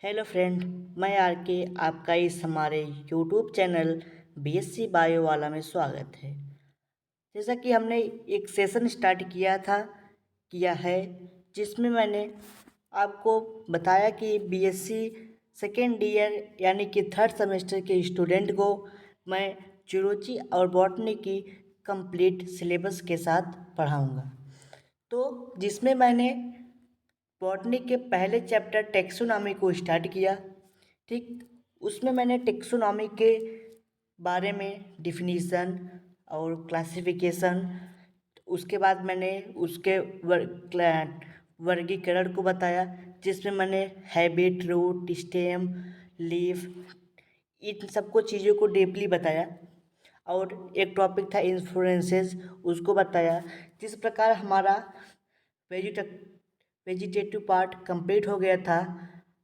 Hello friend. मैं are के आपका इस हमारे यूट्यूब चैनल बीएससी बायो वाला में स्वागत है। जैसा कि हमने एक सेशन स्टार्ट किया है जिसमें मैंने आपको बताया कि बीएससी सेकेंड ईयर यानी कि थर्ड सेमेस्टर के स्टूडेंट को मैं जूलॉजी और बॉटनी की कंप्लीट सिलेबस के साथ पढ़ाऊंगा। तो जिसमें मैंने बॉटनी के पहले चैप्टर टेक्सोनॉमी को स्टार्ट किया। ठीक, उसमें मैंने टेक्सोनॉमी के बारे में डिफिनीसन और क्लासिफिकेशन, उसके बाद मैंने उसके वर्गीकरण को बताया, जिसमें मैंने हैबिट, रूट, स्टेम, लीफ, इन सबको चीज़ों को डीपली बताया। और एक टॉपिक था इन्फ्लुएंसेस, उसको बताया। जिस प्रकार हमारा वेजिट वेजिटेटिव पार्ट कंप्लीट हो गया था,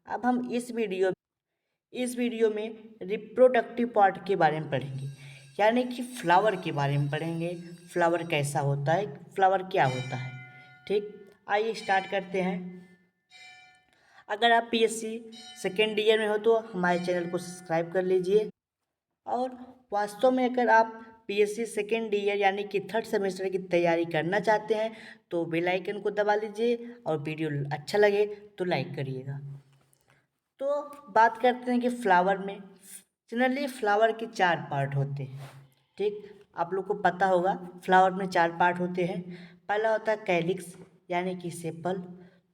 अब हम इस वीडियो में रिप्रोडक्टिव पार्ट के बारे में पढ़ेंगे, यानी कि फ्लावर के बारे में पढ़ेंगे। फ्लावर कैसा होता है, फ्लावर क्या होता है। ठीक, आइए स्टार्ट करते हैं। अगर आप पीएससी सेकेंड ईयर में हो तो हमारे चैनल को सब्सक्राइब कर लीजिए। और वास्तव में अगर आप पीएससी सेकेंड ईयर यानी कि थर्ड सेमेस्टर की तैयारी करना चाहते हैं तो बेल आइकन को दबा लीजिए, और वीडियो अच्छा लगे तो लाइक करिएगा। तो बात करते हैं कि फ्लावर में जनरली फ्लावर के चार पार्ट होते हैं। ठीक, आप लोग को पता होगा फ्लावर में चार पार्ट होते हैं। पहला होता है कैलिक्स यानी कि सेपल,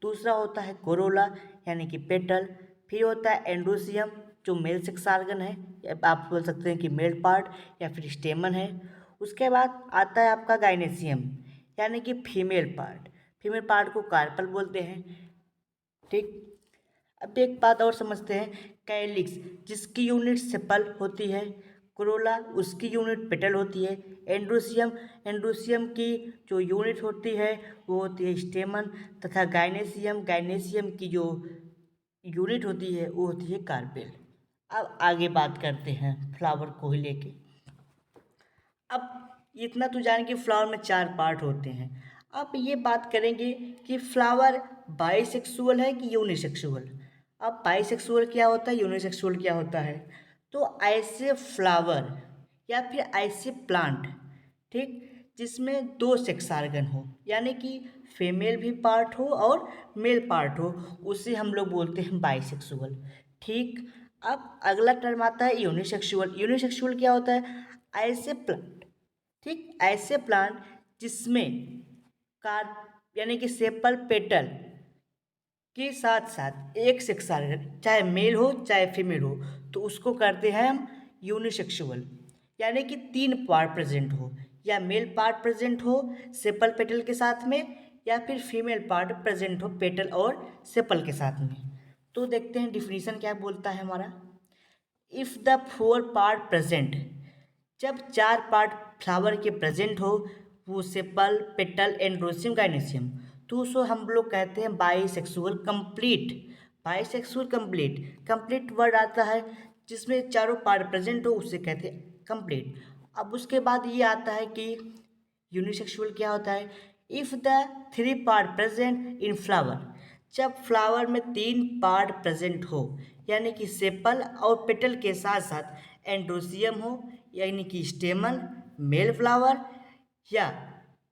दूसरा होता है कोरोला यानी कि पेटल, फिर होता है एंड्रोसियम जो मेल सेक्स आर्गन है, या आप बोल सकते हैं कि मेल पार्ट या फिर स्टेमन है। उसके बाद आता है आपका गाइनेसियम यानी कि फीमेल पार्ट। फीमेल पार्ट को कार्पल बोलते हैं। ठीक, अब एक बात और समझते हैं, कैलिक्स जिसकी यूनिट सेपल होती है, कोरोला उसकी यूनिट पेटल होती है, एंड्रोसियम की जो यूनिट होती है वो होती है स्टेमन, तथा गाइनेसियम की जो यूनिट होती है वो होती है कार्पेल। अब आगे बात करते हैं फ्लावर को ही लेके। अब इतना तो जान कि फ्लावर में चार पार्ट होते हैं। अब ये बात करेंगे कि फ्लावर बाइसेक्सुअल है कि यूनिसेक्सुअल। अब बाइसेक्सुअल क्या होता है, यूनिसेक्सुअल क्या होता है। तो ऐसे फ्लावर या फिर ऐसे प्लांट, ठीक, जिसमें दो सेक्स आर्गन हो, यानी कि फीमेल भी पार्ट हो और मेल पार्ट हो, उसे हम लोग बोलते हैं बाइसेक्सुअल। ठीक, अब अगला टर्म आता है यूनिसेक्सुअल। यूनिसेक्सुअल क्या होता है, ऐसे प्लांट, ठीक, ऐसे प्लांट जिसमें कार यानी कि सेपल पेटल के साथ साथ एक सेक्स आर्गन, चाहे मेल हो चाहे फीमेल हो, तो उसको करते हैं हम यूनिसेक्सुअल। यानी कि तीन पार्ट प्रेजेंट हो, या मेल पार्ट प्रेजेंट हो सेपल पेटल के साथ में, या फिर फीमेल पार्ट प्रेजेंट हो पेटल और सेपल के साथ में। तो देखते हैं डिफिनीशन क्या बोलता है हमारा। If the four part present, जब चार पार्ट फ्लावर के प्रेजेंट हो, वो सेपल, पेटल, एंड्रोसियम, गाइनेसियम, तो उसको हम लोग कहते हैं bisexual complete. Bisexual complete, complete word आता है जिसमें चारों पार्ट प्रेजेंट हो, उसे कहते हैं कंप्लीट। अब उसके बाद ये आता है कि यूनिसेक्सुअल क्या होता है। If the three part present in flower, जब फ्लावर में तीन पार्ट प्रेजेंट हो, यानी कि सेपल और पेटल के साथ साथ एंड्रोसियम हो, यानी कि स्टेमन मेल फ्लावर, या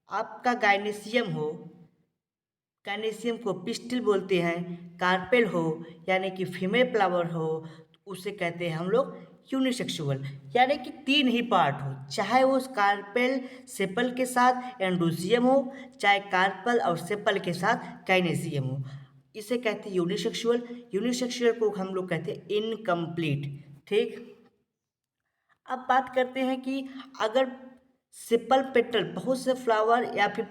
आपका गाइनेसियम हो, गाइनेसियम को पिस्टिल बोलते हैं, कार्पेल हो यानी कि फीमेल फ्लावर हो, तो उसे कहते हैं हम लोग यूनिसेक्सुअल। यानी कि तीन ही पार्ट हो, चाहे वो कार्पेल सेपल के साथ एंड्रोसियम हो, चाहे कार्पल और सेपल के साथ गाइनेसियम हो, इसे कहते हैं यूनिसेक्सुअल। यूनिसेक्सुअल को हम लोग कहते हैं इनकम्प्लीट। ठीक, अब बात करते हैं कि अगर सिपल पेटल, बहुत से फ्लावर या फिर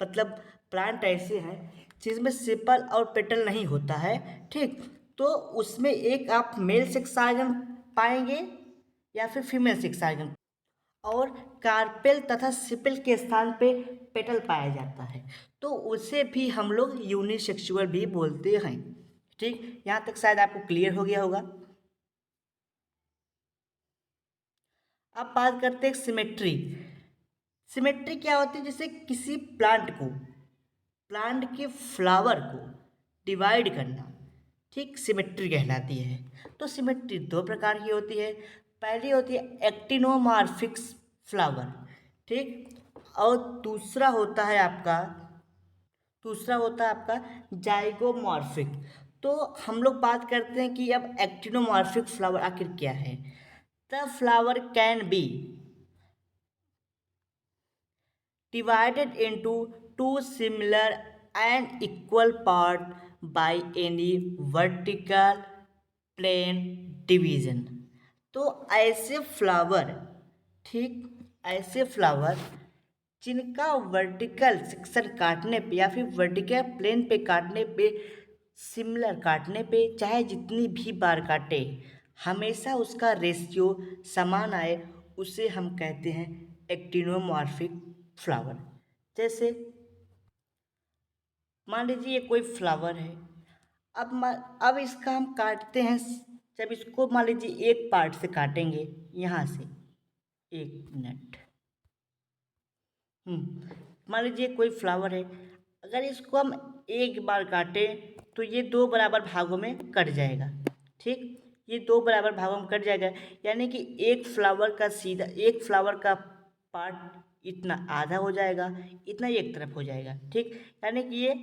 मतलब प्लांट ऐसे हैं जिसमें सिपल और पेटल नहीं होता है, ठीक, तो उसमें एक आप मेल सेक्स आर्गन पाएंगे या फिर फीमेल सेक्स आर्गन, और कार्पेल तथा सिपल के स्थान पे पेटल पाया जाता है, तो उसे भी हम लोग यूनिसेक्सुअल भी बोलते हैं। ठीक, यहाँ तक शायद आपको क्लियर हो गया होगा। अब बात करते हैं सिमेट्री। सिमेट्री क्या होती है, जैसे किसी प्लांट के फ्लावर को डिवाइड करना, ठीक, सिमेट्री कहलाती है। तो सिमेट्री दो प्रकार की होती है। पहली होती है एक्टिनोमॉर्फिक फ्लावर, ठीक, और दूसरा होता है आपका जाइगोमॉर्फिक। तो हम लोग बात करते हैं कि अब एक्टिनोमॉर्फिक फ्लावर आखिर क्या है। The flower can be divided into two similar and equal parts by any vertical plane division। तो ऐसे फ्लावर, ठीक, ऐसे फ्लावर जिनका वर्टिकल सेक्शन काटने पे या फिर वर्टिकल प्लेन पे काटने पे, सिमिलर काटने पे, चाहे जितनी भी बार काटे हमेशा उसका रेशियो समान आए, उसे हम कहते हैं एक्टिनोमॉर्फिक फ्लावर। जैसे मान लीजिए ये कोई फ्लावर है। अब इसका हम काटते हैं। जब इसको मान लीजिए एक पार्ट से काटेंगे, यहाँ से, एक मिनट, मान लीजिए कोई फ्लावर है। अगर इसको हम एक बार काटें तो ये दो बराबर भागों में कट जाएगा, ठीक, ये दो बराबर भागों में कट जाएगा। यानी कि एक फ्लावर का पार्ट इतना आधा हो जाएगा, इतना एक तरफ हो जाएगा, ठीक, यानी कि ये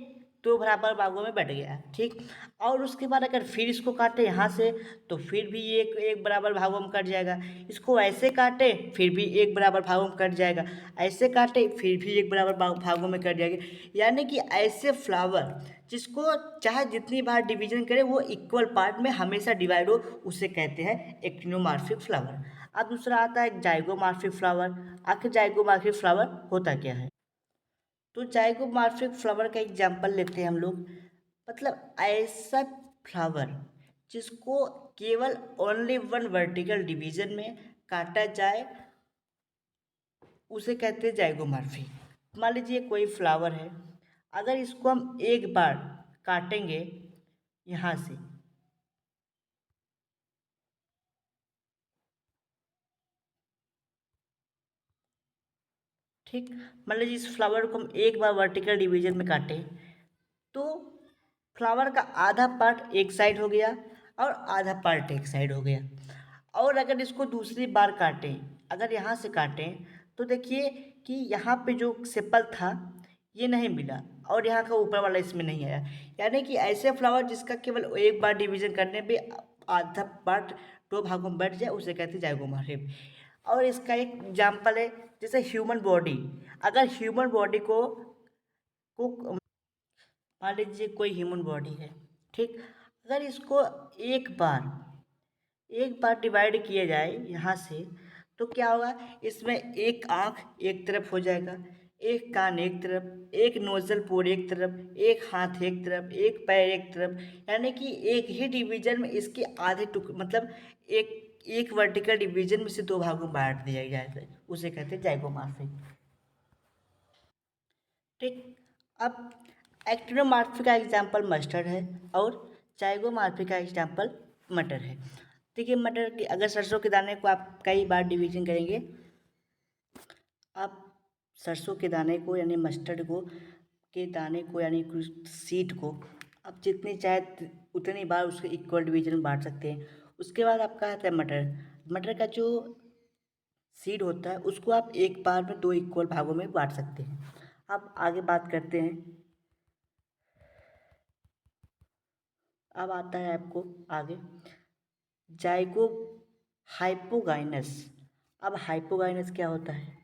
दो बराबर भागों में बट गया, ठीक। और उसके बाद अगर फिर इसको काटे यहाँ से तो फिर भी एक एक बराबर भागों में कट जाएगा। इसको ऐसे काटे फिर भी एक बराबर भागों में कट जाएगा, ऐसे काटे फिर भी एक बराबर भागों में कट जाएगा। यानी कि ऐसे फ्लावर जिसको चाहे जितनी बार डिवीजन करे वो इक्वल पार्ट में हमेशा डिवाइड हो, उसे कहते हैं एक्टिनोमॉर्फिक फ्लावर। अब दूसरा आता है जाइगोमॉर्फिक फ्लावर। आखिर जाइगोमॉर्फिक फ्लावर होता क्या है। तो जाइगोमॉर्फिक फ्लावर का एग्जाम्पल लेते हैं हम लोग। मतलब ऐसा फ्लावर जिसको केवल ओनली वन वर्टिकल डिवीजन में काटा जाए, उसे कहते हैं जाइगोमॉर्फिक। मान लीजिए कोई फ्लावर है। अगर इसको हम एक बार काटेंगे यहाँ से, ठीक, मान लीजिए इस फ्लावर को हम एक बार वर्टिकल डिवीजन में काटें तो फ्लावर का आधा पार्ट एक साइड हो गया और आधा पार्ट एक साइड हो गया। और अगर इसको दूसरी बार काटें, अगर यहाँ से काटें तो देखिए कि यहाँ पे जो सेपल था ये नहीं मिला और यहाँ का ऊपर वाला इसमें नहीं आया। यानी कि ऐसे फ्लावर जिसका केवल एक बार डिवीजन करने पे आधा पार्ट दो भागों में बैठ जाए, उसे कहते हैं जाइगोमॉर्फिक। और इसका एक एग्जाम्पल है, जैसे ह्यूमन बॉडी। अगर ह्यूमन बॉडी को मान लीजिए कोई ह्यूमन बॉडी है, ठीक, अगर इसको एक बार एक बार डिवाइड किया जाए यहाँ से तो क्या होगा, इसमें एक आँख एक तरफ हो जाएगा, एक कान एक तरफ, एक नोजल पोर एक तरफ, एक हाथ एक तरफ, एक पैर एक तरफ। यानी कि एक ही डिवीजन में इसके आधे टुकड़े, मतलब एक एक वर्टिकल डिवीजन में से दो भागों में बांट दिया गया है, उसे कहते हैं जाइगोमॉर्फिक, ठीक। अब एक्टिनोमॉर्फिक का एग्जाम्पल मस्टर्ड है और जाइगोमॉर्फिक का एग्जाम्पल मटर है। देखिए मटर की, अगर सरसों के दाने को आप कई बार डिवीजन करेंगे, आप सरसों के दाने को यानी मस्टर्ड को के दाने को यानी सीड को आप जितनी चाहे उतनी बार उसके इक्वल डिवीजन में बांट सकते हैं। उसके बाद आपका आता है मटर। मटर का जो सीड होता है उसको आप एक बार में दो इक्वल भागों में बांट सकते हैं। अब आगे बात करते हैं। अब आता है आपको आगे जाइगो हाइपोगाइनस। अब हाइपोगाइनस क्या होता है।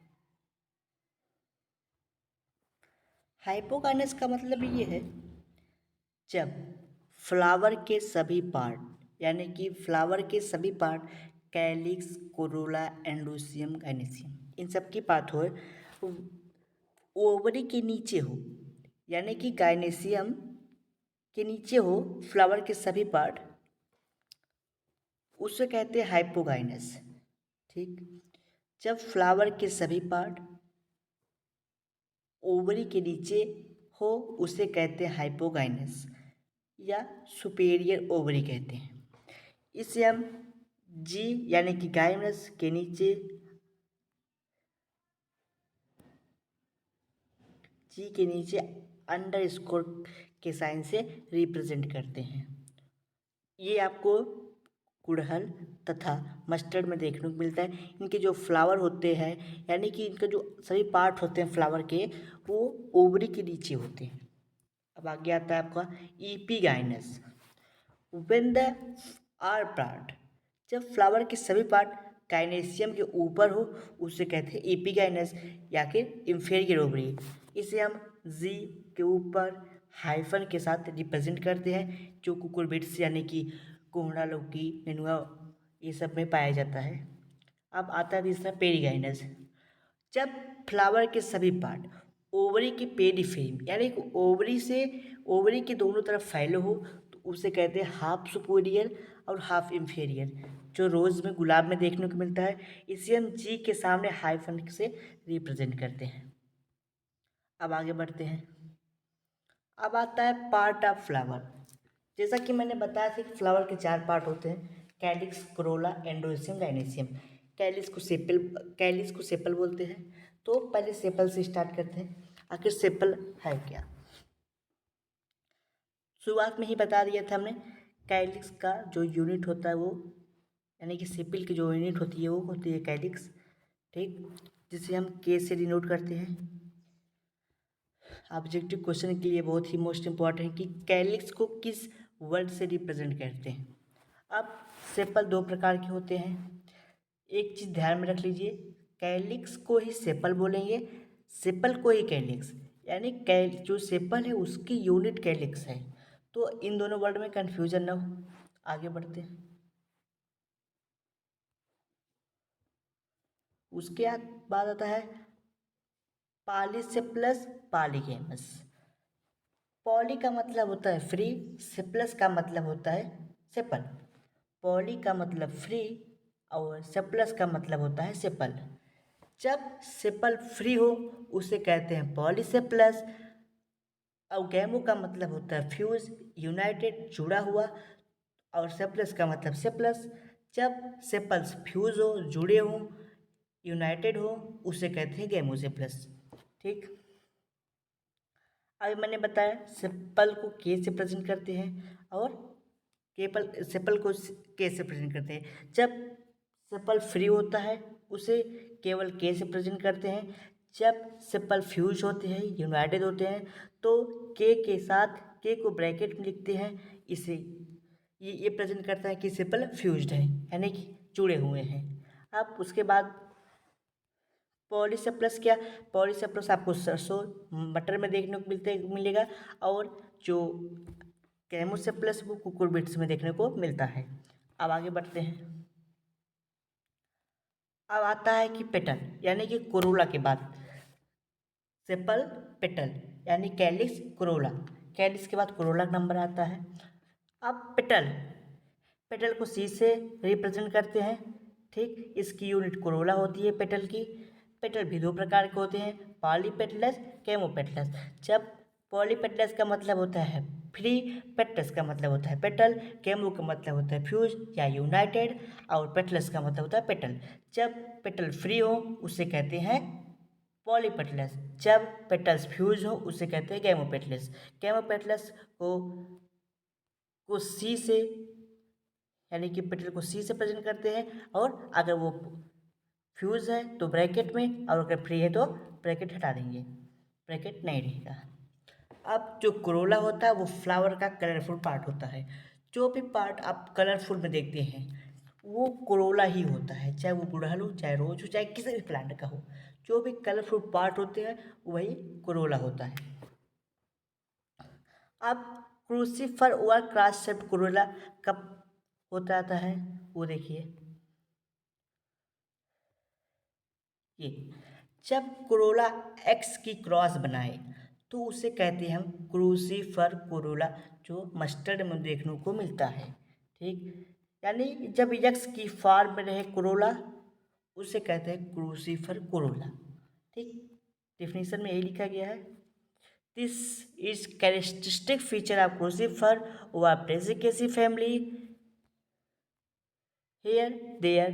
हाइपोगाइनस का मतलब ये है जब फ्लावर के सभी पार्ट यानी कि फ्लावर के सभी पार्ट कैलिक्स, कोरोला, एंडोसियम, गाइनेसियम, इन सब की बात हो, ओवरी के नीचे हो, यानी कि गाइनेसियम के नीचे हो फ्लावर के सभी पार्ट, उसे कहते हैं हाइपोगाइनस, ठीक। जब फ्लावर के सभी पार्ट ओवरी के नीचे हो उसे कहते हैं हाइपोगाइनस या सुपेरियर ओवरी कहते हैं। इसे हम जी यानी कि गाइनस के नीचे, अंडर स्कोर के साइन से रिप्रेजेंट करते हैं। ये आपको गुड़हल तथा मस्टर्ड में देखने को मिलता है। इनके जो फ्लावर होते हैं, यानी कि इनका जो सभी पार्ट होते हैं फ्लावर के, वो ओवरी के नीचे होते हैं। अब आगे आता है आपका ईपीगाइनस। व्हेन द आर पार्ट, जब फ्लावर के सभी पार्ट गाइनेसियम के ऊपर हो उसे कहते हैं एपिगाइनस या फिर इंफेरियर ओवरी। इसे हम जी के ऊपर हाइफन के साथ रिप्रेजेंट करते हैं, जो कुकुरबिट्स यानी कि कोहड़ा, लौकी, नेनुआ ये सब में पाया जाता है। अब आता है तीसरा पेरीगाइनस। जब फ्लावर के सभी पार्ट ओवरी के पेरिफेरी यानी कि ओवरी से ओवरी के दोनों तरफ फैले हो तो उसे कहते हैं हाफ सुपोरियर और हाफ इंफेरियर, जो रोज़ में, गुलाब में देखने को मिलता है। इसे हम जी के सामने हाइफन से रिप्रेजेंट करते हैं। अब आगे बढ़ते हैं। अब आता है पार्ट ऑफ फ्लावर। जैसा कि मैंने बताया था कि फ्लावर के 4 पार्ट होते हैं, कैलिक्स, कोरोला, एंड्रोसियम, गाइनेसियम। कैलिक्स को सेपल बोलते हैं। तो पहले सेपल से स्टार्ट करते हैं। आखिर सेपल है क्या? शुरुआत में ही बता दिया था हमने। कैलिक्स का जो यूनिट होता है वो, यानी कि सेपल की जो यूनिट होती है वो होती है कैलिक्स, ठीक, जिसे हम के से डिनोट करते हैं। ऑब्जेक्टिव क्वेश्चन के लिए बहुत ही मोस्ट इम्पॉर्टेंट है कि कैलिक्स को किस वर्ड से रिप्रेजेंट करते हैं। अब सेपल 2 प्रकार के होते हैं। एक चीज़ ध्यान में रख लीजिए, कैलिक्स को ही सेपल बोलेंगे, सेपल को ही कैलिक्स, यानी कैल जो सेपल है उसकी यूनिट कैलिक्स है। तो इन दोनों वर्ड में कन्फ्यूजन ना हो। आगे बढ़ते हैं। उसके बाद आता है पॉलीसेप्लस, पॉलीगेमस। पॉली का मतलब होता है फ्री, सेप्लस का मतलब होता है सेपल। पॉली का मतलब फ्री और सेप्लस का मतलब होता है सेपल। जब सेपल फ्री हो उसे कहते हैं पॉलीसेप्लस, और गैमो का मतलब होता है फ्यूज, यूनाइटेड, जुड़ा हुआ, और सेप्लस का मतलब सेप्लस। जब सेपल्स फ्यूज हो, जुड़े हों, यूनाइटेड हो, उसे कहते हैं गैमोसेप्लस, ठीक। अभी मैंने बताया सेपल को के से प्रेजेंट करते हैं और केपल सेपल को के से प्रेजेंट करते हैं। जब सेपल फ्री होता है उसे केवल के से प्रेजेंट करते हैं। जब सेपल फ्यूज होते हैं, यूनाइटेड होते हैं, तो के साथ के को ब्रैकेट में लिखते हैं। इसे ये प्रेजेंट करता है कि सेपल फ्यूज्ड है, यानी कि जुड़े हुए हैं। अब उसके बाद पॉलीसेप्लस क्या? पॉलीसेप्लस आपको सरसों, मटर में देखने को मिलेगा, और जो कैमोसेप्लस वो कुकुरबिट्स में देखने को मिलता है। अब आगे बढ़ते हैं। अब आता है कि पेटल, यानी कि कोरोला के बाद सेपल, पेटल, यानी कैलिक्स, कोरोला। कैलिक्स के बाद कोरोला नंबर आता है। अब पेटल, पेटल को सी से रिप्रेजेंट करते हैं, ठीक। इसकी यूनिट कोरोला होती है पेटल की। पेटल भी 2 प्रकार के होते हैं, पॉलीपेटलस, कैमोपेटलस। जब पॉलीपेटलस का मतलब होता है फ्री, पेटलस का मतलब होता है पेटल, कैमो का मतलब होता है फ्यूज या यूनाइटेड, और पेटलस का मतलब होता है पेटल। जब पेटल फ्री हो उसे कहते हैं पॉलीपेटलस, जब पेटल्स फ्यूज हो उसे कहते हैं गैमोपेटलस। गैमोपेटलस को सी से, यानी कि पेटल को सी से प्रेजेंट करते हैं, और अगर वो फ्यूज है तो ब्रैकेट में, और अगर फ्री है तो ब्रैकेट हटा देंगे, ब्रैकेट नहीं रहेगा। अब जो कोरोला होता है वो फ्लावर का कलरफुल पार्ट होता है। जो भी पार्ट आप कलरफुल में देखते हैं वो कोरोला ही होता है, चाहे वो गुड़हल हो, चाहे रोज हो, चाहे किसी भी प्लांट का हो। जो भी कलरफुल पार्ट होते हैं वही कोरोला होता है। अब क्रूसीफर और क्रॉस शेप्ड कोरोला कब होता आता है वो देखिए। ये जब कोरोला एक्स की क्रॉस बनाए तो उसे कहते हैं हम क्रूसीफर कोरोला, जो मस्टर्ड में देखने को मिलता है, ठीक। यानी जब यक्स की फॉर्म में रहे कोरोला उसे कहते हैं क्रूसीफर कोरोला, ठीक। डिफिनीशन में यही लिखा गया है। This is characteristic feature of crucifer और Brassicaceae family. Here there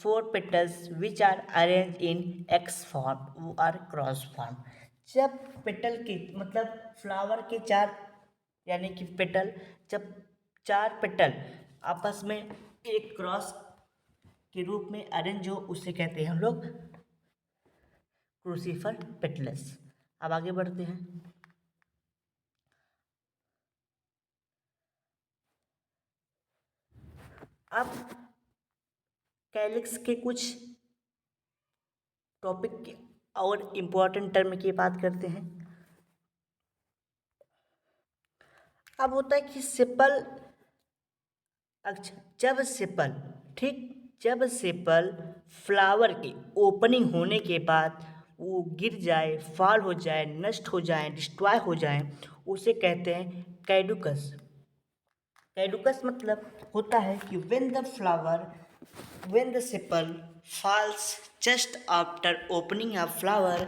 4 petals which are arranged in X form or cross form। जब पेटल की मतलब फ्लावर के 4, यानी कि पेटल, जब 4 पेटल आपस में एक क्रॉस के रूप में अरेंज हो उसे कहते हैं हम लोग क्रूसिफर पेटल्स। अब आगे बढ़ते हैं। अब कैलिक्स के कुछ टॉपिक और इम्पोर्टेंट टर्म की बात करते हैं। अब होता है कि सेपल, अच्छा जब सेपल, ठीक, जब सेपल फ्लावर की ओपनिंग होने के बाद वो गिर जाए, फॉल हो जाए, नष्ट हो जाए, डिस्ट्रॉय हो जाए, उसे कहते हैं कैडुकस। कैडुकस मतलब होता है कि when the sepal falls just after opening a flower,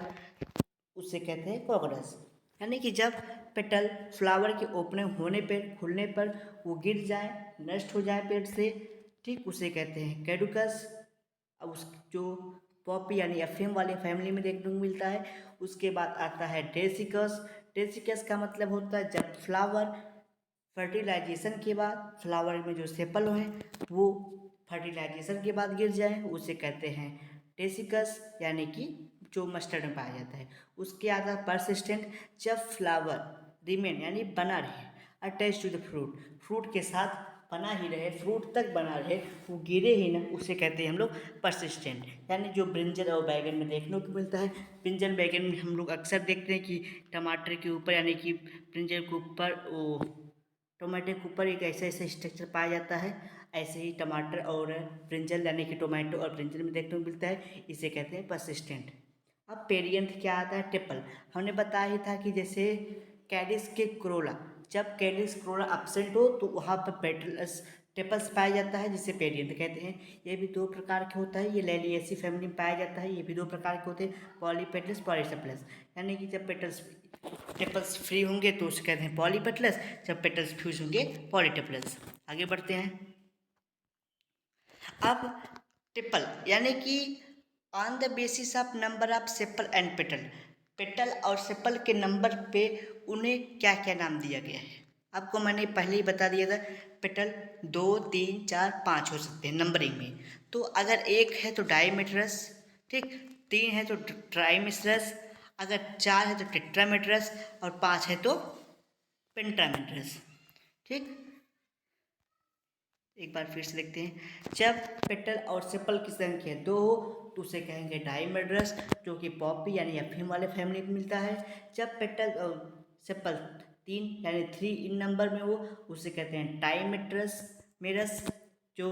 उसे कहते हैं कॉकरस। यानी कि जब पेटल फ्लावर के ओपनिंग होने पर, खुलने पर वो गिर जाए, नष्ट हो जाए पेड़ से, ठीक, उसे कहते हैं कैडुकस। अब उस जो पॉपी यानी अफीम वाले फैमिली में देखने को मिलता है। उसके बाद आता है ड्रेसिकस। ड्रेसिकस का मतलब होता है जब फ्लावर फर्टिलाइजेशन के बाद, फ्लावर में जो सेपल हैं वो फर्टिलाइजेशन के बाद गिर जाए, उसे कहते हैं टेसिकस, यानी कि जो मस्टर्ड में पाया जाता है। उसके आता है परसिस्टेंट, जब फ्लावर रिमेन यानी बना रहे attach to the fruit, fruit के साथ बना ही रहे, फ्रूट तक बना रहे, वो गिरे ही ना, उसे कहते हैं हम लोग परसिस्टेंट। यानी जो ब्रिंजल और बैगन में देखने को मिलता है। ब्रिंजल बैगन में हम लोग अक्सर देखते हैं कि टमाटर के ऊपर यानी कि ब्रिंजल के ऊपर वो टोमेटो के ऊपर एक ऐसा ऐसा स्ट्रक्चर पाया जाता है। ऐसे ही टमाटर और ब्रिंजल यानी कि टोमेटो और ब्रिंजल में देखने को मिलता है, इसे कहते हैं परसिस्टेंट। अब पेरियंथ क्या आता है, टिपल। हमने बताया ही था कि जैसे कैडिस के क्रोला, जब कैडिस क्रोला एब्सेंट हो तो वहाँ पर पेटल्स टेपल्स पाया जाता है, जिसे पेरियंथ कहते हैं। ये भी दो प्रकार के होता है, ये लैलिएसी फैमिली में पाया जाता है। ये भी दो प्रकार के होते हैं, पॉलीपेटल्स, पॉलीसेप्लस। यानी कि जब पेटल्स टेपल्स फ्री होंगे तो उसे कहते हैं पॉलीपेटल्स, जब पेटल्स फ्यूज होंगे पॉलीटेपल्स। आगे बढ़ते हैं। अब टिपल यानी कि on the basis of number of sepal and petal, petal और सेपल के नंबर पे उन्हें क्या क्या नाम दिया गया है। आपको मैंने पहले ही बता दिया था, पेटल 2, 3, 4, 5 हो सकते हैं नंबरिंग में। तो अगर एक है तो डाईमेट्रस, ठीक, 3 है तो ट्राईमेट्रस, अगर 4 है तो टेट्रामेट्रस, और 5 है तो पेंटामेट्रस। ठीक, एक बार फिर से देखते हैं। जब पेटल और सेपल की संख्या 2 हो तो उसे कहेंगे डाईमेड्रस, जो कि पॉपी यानी अफीम वाले फैमिली में मिलता है। जब पेटल और सेपल 3 यानी 3 इन नंबर में हो, उसे कहते हैं टाइमेट्रस मेरस, जो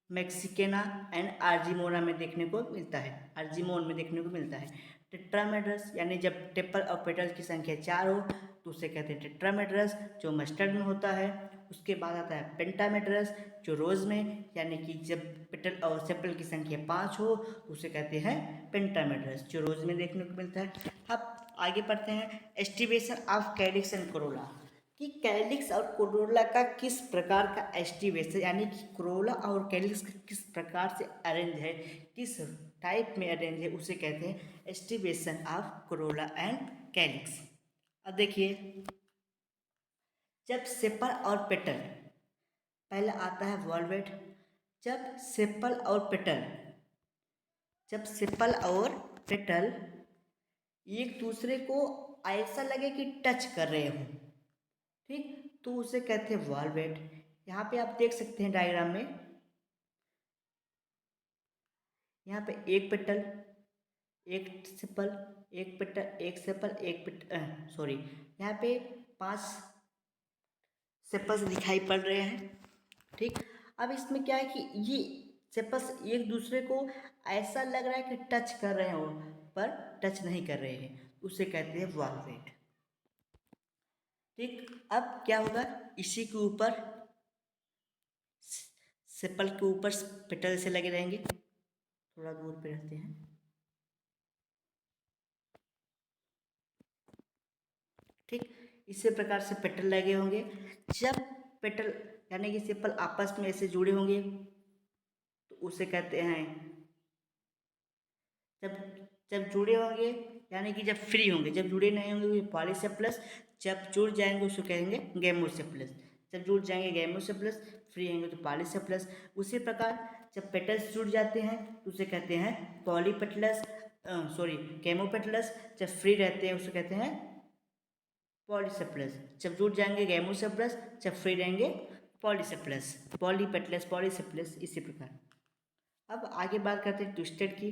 मैक्सिकेना एंड आर्जिमोना में देखने को मिलता है, आर्जिमोन में देखने को मिलता है। टेट्रामेड्रस यानी जब टेपल और पेटल की संख्या 4 हो तो उसे कहते हैं टेट्रामेड्रस, जो मस्टर्ड में होता है। उसके बाद आता है पेंटामेड्रस, जो रोज में, यानी कि जब पेटल और सेपल की संख्या 5 हो तो उसे कहते हैं पेंटामेड्रस, जो रोज में देखने को मिलता है। अब आगे बढ़ते हैं, aestivation of calyx and Corolla, कि कैलिक्स और कोरोला का किस प्रकार का एस्टिवेशन यानी कि कोरोला और कैलिक्स किस प्रकार से अरेंज है, किस टाइप में अरेंज है, उसे कहते हैं aestivation of Corolla and calyx. अब देखिए, जब सेपल और पेटल, पहले आता है वॉल्वेट। जब सेपल और पेटल, जब सेपल और पेटल एक दूसरे को ऐसा लगे कि टच कर रहे हो, ठीक, तो उसे कहते हैं वॉल्वेट। यहाँ पे आप देख सकते हैं डायग्राम में, यहाँ पे एक पेटल, एक सेपल, एक पेटल, एक सेपल, एक पेटल, सॉरी, यहाँ पे 5 सेपल्स दिखाई पड़ रहे हैं। ठीक, अब इसमें क्या है कि ये सेपल्स एक दूसरे को ऐसा लग रहा है कि टच कर रहे हो, पर टच नहीं कर रहे हैं, उसे कहते हैं वॉल्वेट। ठीक, अब क्या होगा, इसी के ऊपर सेपल के ऊपर पेटल से लगे रहेंगे, थोड़ा दूर पे रहते हैं। ठीक, इसी प्रकार से पेटल लगे होंगे। जब पेटल यानी कि सेपल आपस में ऐसे जुड़े होंगे तो उसे कहते हैं, जब जब जुड़े होंगे यानी कि जब फ्री होंगे, जब जुड़े नहीं होंगे पॉलीसेप्लस, जब जुड़ जाएंगे उसको कहेंगे गेमोसेप्लस। जब जुड़ जाएंगे गैमोसेप्लस, फ्री रहेंगे तो पॉलीसेप्लस। उसी प्रकार जब पेटल्स जुड़ जाते हैं तो उसे कहते हैं पॉलीपेटलस, गैमोपेटलस। जब फ्री रहते हैं उसे कहते हैं पॉलीसेप्लस। जब जुड़ जाएंगे गैमोसेप्लस, जब फ्री रहेंगे पॉलीसेप्लस, पॉलीपेटलस, पॉलीसेप्लस, इसी प्रकार। अब आगे बात करते हैं ट्विस्टेड की।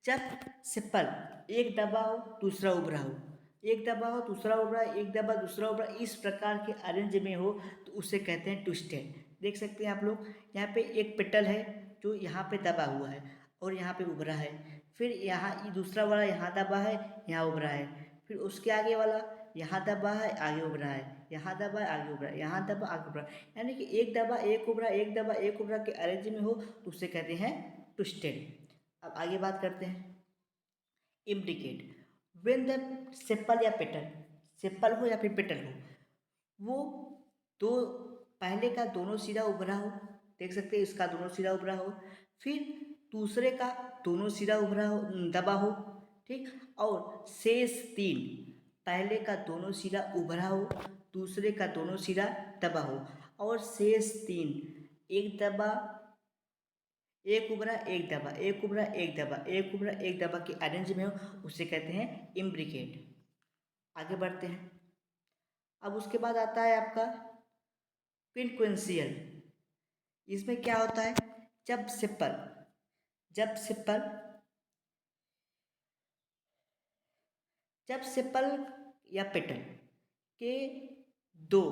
जब सेपल एक दबा हो दूसरा उभरा हो, एक दबा हो दूसरा उभरा, एक दबा दूसरा उभरा, इस प्रकार के अरेंज में हो तो उसे कहते हैं ट्विस्टेड। देख सकते हैं आप लोग, यहाँ पे एक पेटल है जो यहाँ पे दबा हुआ है और यहाँ पे उभरा है, फिर यहाँ दूसरा वाला यहाँ दबा है, यहाँ उभरा है, फिर उसके आगे वाला यहाँ दबा है, आगे उभरा है, यहाँ दबा है, आगे उभरा है, यहाँ दबा, आगे उभरा, यानी कि एक दबा एक उभरा, एक दबा एक उभरा के अरेंज में हो तो उसे कहते हैं ट्विस्टेड। अब आगे बात करते हैं इम्प्लीकेट। व्हेन द सेपल या पेटल, सेपल हो या फिर पेटल हो, वो दो पहले का दोनों सिरा उभरा हो, देख सकते हैं इसका दोनों सिरा उभरा हो, फिर दूसरे का दोनों सिरा उभरा हो, दबा हो, ठीक, और शेष तीन, पहले का दोनों सिरा उभरा हो, दूसरे का दोनों सिरा दबा हो, और शेष तीन, एक दबा एक उभरा एक दबा, एक उभरा एक दबा, एक उभरा एक दबा के अरेंज में हो उसे कहते हैं इम्ब्रिकेट। आगे बढ़ते हैं। अब उसके बाद आता है आपका क्विंक्वेंशियल। इसमें क्या होता है, जब सेपल या पेटल के दो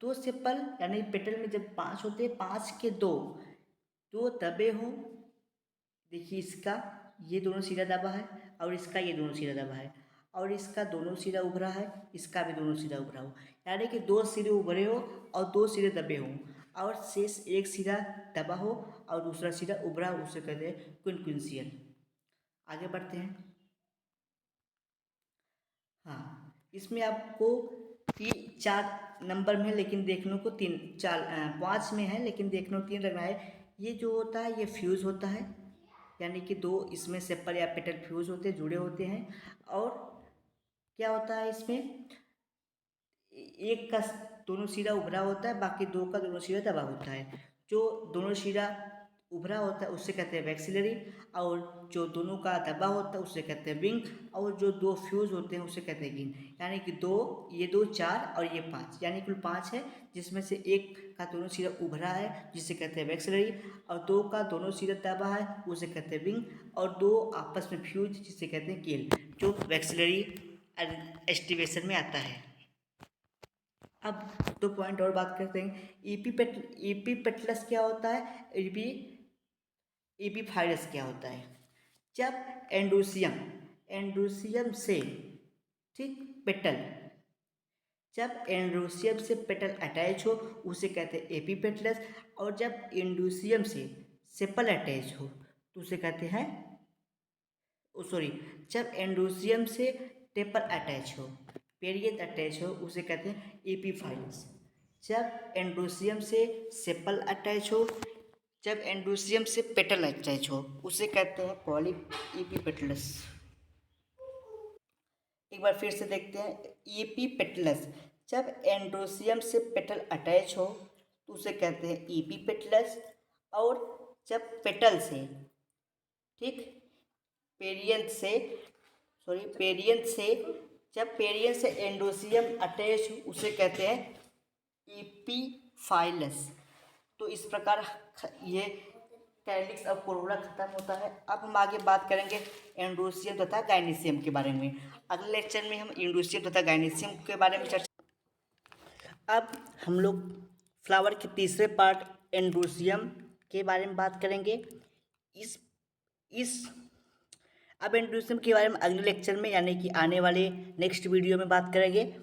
दो सेपल यानी पेटल में जब 5 होते हैं, 5 के दो दबे हों, देखिए इसका ये दोनों सिरा दबा है और इसका ये दोनों सिरा दबा है, और इसका दोनों सिरा उभरा है, इसका भी दोनों सिरा उभरा हो, यानी कि दो सिरे उभरे हो और दो सिरे दबे हों, और शेष एक सिरा दबा हो और दूसरा सिरा उभरा हो, उसे कहते हैं क्विंक्वेंशियल। आगे बढ़ते हैं। हाँ, इसमें आपको 4 नंबर में, लेकिन देखने को 5 में है, लेकिन देखने को 3 लग रहा है। ये जो होता है ये फ्यूज़ होता है, यानी कि दो इसमें सेपल या पेटल फ्यूज़ होते हैं, जुड़े होते हैं। और क्या होता है इसमें, एक का दोनों सिरा उभरा होता है, बाकी दो का दोनों सिरा दबा होता है। जो दोनों सिरा उभरा होता है उसे कहते हैं वैक्सिलरी, और जो दोनों का दबा होता है उसे कहते हैं विंग, और जो दो फ्यूज होते हैं उसे कहते हैं गिन। यानी कि ये दो 4 और ये 5, यानी कुल 5 है, जिसमें से एक का दोनों सिरा उभरा है जिसे कहते हैं वैक्सिलरी, और दो का दोनों सिरा दबा है उसे कहते हैं विंग, और दो आपस में फ्यूज जिसे कहते हैं गिल, जो वैक्सिलरी एस्टिवेशन में आता है। अब 2 पॉइंट और बात करते हैं। एपीपेटलस क्या होता है, एपीफाइलस क्या होता है। जब एंड्रोसियम से, ठीक, पेटल, जब एंड्रोसियम से पेटल अटैच हो उसे कहते हैं एपीपेटलस, और जब एंड्रोसियम से सेपल अटैच हो तो उसे कहते हैं जब एंड्रोसियम से टेपल अटैच हो, पेरियड अटैच हो, उसे कहते हैं एपीफाइलस। जब एंड्रोसियम से सेपल अटैच हो, जब एंड्रोसियम से पेटल अटैच हो, उसे कहते हैं पॉली एपीपेटलस। एक बार फिर से देखते हैं, एपीपेटलस, जब एंड्रोसियम से पेटल अटैच हो तो उसे कहते हैं एपीपेटलस, और जब पेटल से, ठीक, जब पेरियन से एंड्रोसियम अटैच हो उसे कहते हैं एपीफाइलस। तो इस प्रकार ये कैलिक्स और कोरोला खत्म होता है। अब हम आगे बात करेंगे एंड्रोसियम तथा गाइनीसियम के बारे में। अगले लेक्चर में हम एंड्रोसियम तथा गाइनीसियम के बारे में चर्चा। अब हम लोग फ्लावर के तीसरे पार्ट एंड्रोसियम के बारे में बात करेंगे। अब एंड्रोसियम के बारे में अगले लेक्चर में, यानी कि आने वाले नेक्स्ट वीडियो में बात करेंगे।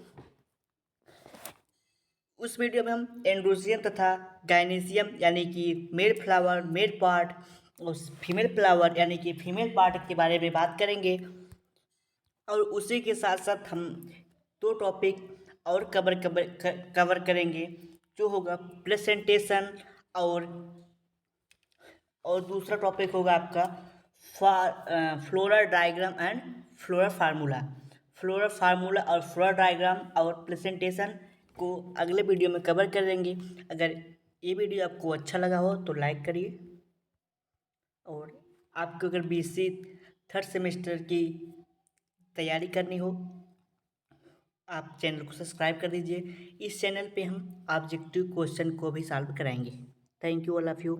उस वीडियो में हम एंड्रोसियम तथा गाइनीसियम यानी कि मेल फ्लावर, मेल पार्ट, और फीमेल फ्लावर यानी कि फीमेल पार्ट के बारे में बात करेंगे। और उसी के साथ साथ हम 2 टॉपिक और कवर करेंगे, जो होगा प्रेजेंटेशन, और दूसरा टॉपिक होगा आपका floral diagram and floral formula और फ्लोरल डायग्राम और प्रेजेंटेशन को अगले वीडियो में कवर करेंगे। अगर ये वीडियो आपको अच्छा लगा हो तो लाइक करिए, और आपको अगर BSc थर्ड सेमेस्टर की तैयारी करनी हो आप चैनल को सब्सक्राइब कर दीजिए। इस चैनल पे हम ऑब्जेक्टिव क्वेश्चन को भी सॉल्व कराएंगे। Thank you all of you.